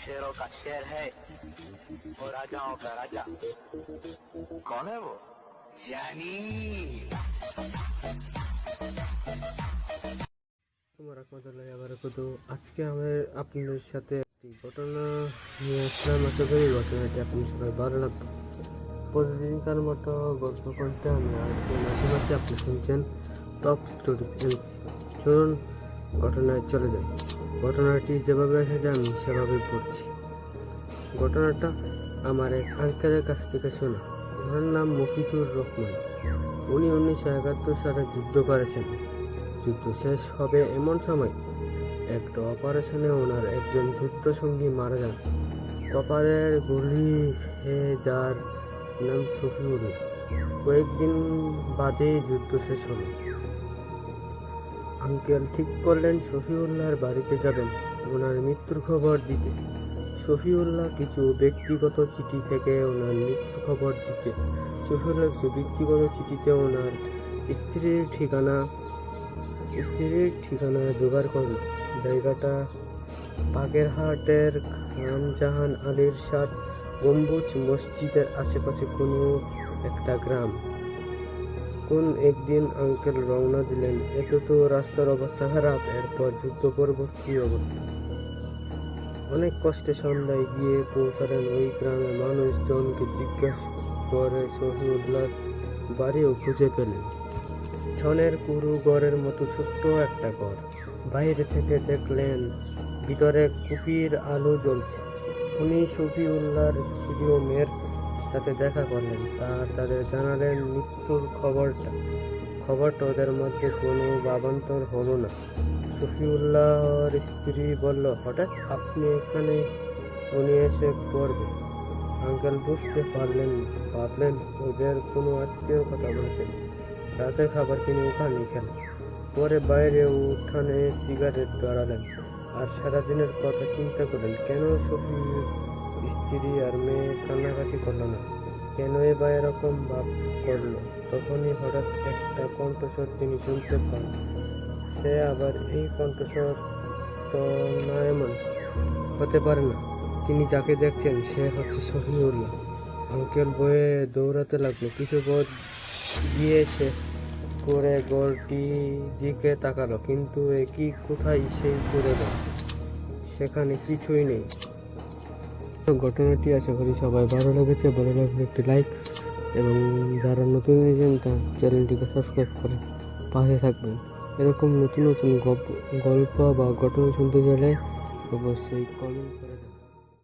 शेरों का शेर है और राजाओं का राजा। कौन है वो? जानी। আজকে আমি আপনাদের সাথে একটি ঘটনা নিয়ে আসলাম। আশা করি ঘটনাটি আপনি সবাই ভালো লাগবে। প্রতিদিনকার মতো গল্প করতে আমি আজকে মাঝে মাঝে আপনি শুনছেন টপ স্টোরিজ এলসি। চলুন ঘটনায় চলে যাই। ঘটনাটি যেভাবে এসেছে আমি সেভাবেই পড়ছি। ঘটনাটা আমার এক আঙ্কেলের কাছ থেকে শোনা। ওনার নাম মফিজুর রহমান। উনি 1971 সালে যুদ্ধ করেছেন। যুদ্ধ শেষ হবে এমন সময় একটা অপারেশনে ওনার একজন যুদ্ধসঙ্গী মারা যান। কপালের গুলি খেয়ে যার নাম শফিউল্লাহ। কয়েকদিন বাদেই যুদ্ধ শেষ হলো। আঙ্কেল ঠিক করলেন শফিউল্লাহর বাড়িতে যাবেন ওনার মৃত্যুর খবর দিতে। শফিউল্লাহ কিছু ব্যক্তিগত চিঠি থেকে ওনার মৃত্যু খবর দিতে। শফিউল্লাহ কিছু ব্যক্তিগত চিঠিতে ওনার স্ত্রীর ঠিকানা জোগাড় করল। জায়গাটা বাগেরহাটের খানজাহান আলীর 7 গম্বুজ মসজিদের আশেপাশে কোনো একটা গ্রাম। কোন একদিন আঙ্কেল রওনা দিলেন। এত তো রাস্তার অবস্থা খারাপ, এরপর যুদ্ধ পরবর্তী অবস্থা। অনেক কষ্টে সন্ধ্যায় গিয়ে পৌঁছালেন ওই গ্রামের মানুষজনকে জিজ্ঞাসা করে শফিউল্লাহর বাড়িও খুঁজে পেলেন। ছনের কুরু ঘরের মতো ছোট্ট একটা ঘর। বাইরে থেকে দেখলেন ভিতরে কুপির আলো জ্বলছে। উনি শফিউল্লাহর প্রিয় মেয়ের সাথে দেখা করলেন। তাদের জানালেন মৃত্যুর খবরটা ওদের মধ্যে কোনো ভাবান্তর হলো না। শফিউল্লাহর স্ত্রী বলল, হঠাৎ আপনি এখানে? উনি এসে পড়বে। আঙ্কেল বুঝতে পারলেন না। ভাবলেন ওদের কোনো আত্মীয়র কথা বলেছেন। রাতের খাবার তিনি ওখানেই খেলেন। পরে বাইরে উঠানে সিগারেট ধরালেন আর সারাদিনের কথা চিন্তা করলেন। কেন শফির স্ত্রী আর মেয়ে কান্নাকাটি করলো না? কেনই বা এরকম ভাব করলো? তখনই হঠাৎ একটা কণ্ঠস্বর তিনি শুনতে পান। সে আবার এই কণ্ঠস্বর তো না, এমন হতে পারে না। তিনি যাকে দেখছেন সে হচ্ছে শফিউল্লাহ। আঙ্কেল বয়ে দৌড়াতে লাগলো। কিছু পথ গিয়ে সে করে ঘরটি দিকে তাকালো, কিন্তু একই কোথায় সেই করে গেল, সেখানে কিছুই নেই। ঘটনাটি আশা করি সবাই ভালো লেগেছে। ভালো লাগলে একটি লাইক এবং যারা নতুন এসেছেন তার চ্যানেলটিকে সাবস্ক্রাইব করে পাশে থাকবেন। এরকম নতুন নতুন গল্প বা ঘটনা শুনতে চাইলে অবশ্যই কমেন্ট করে দেবেন।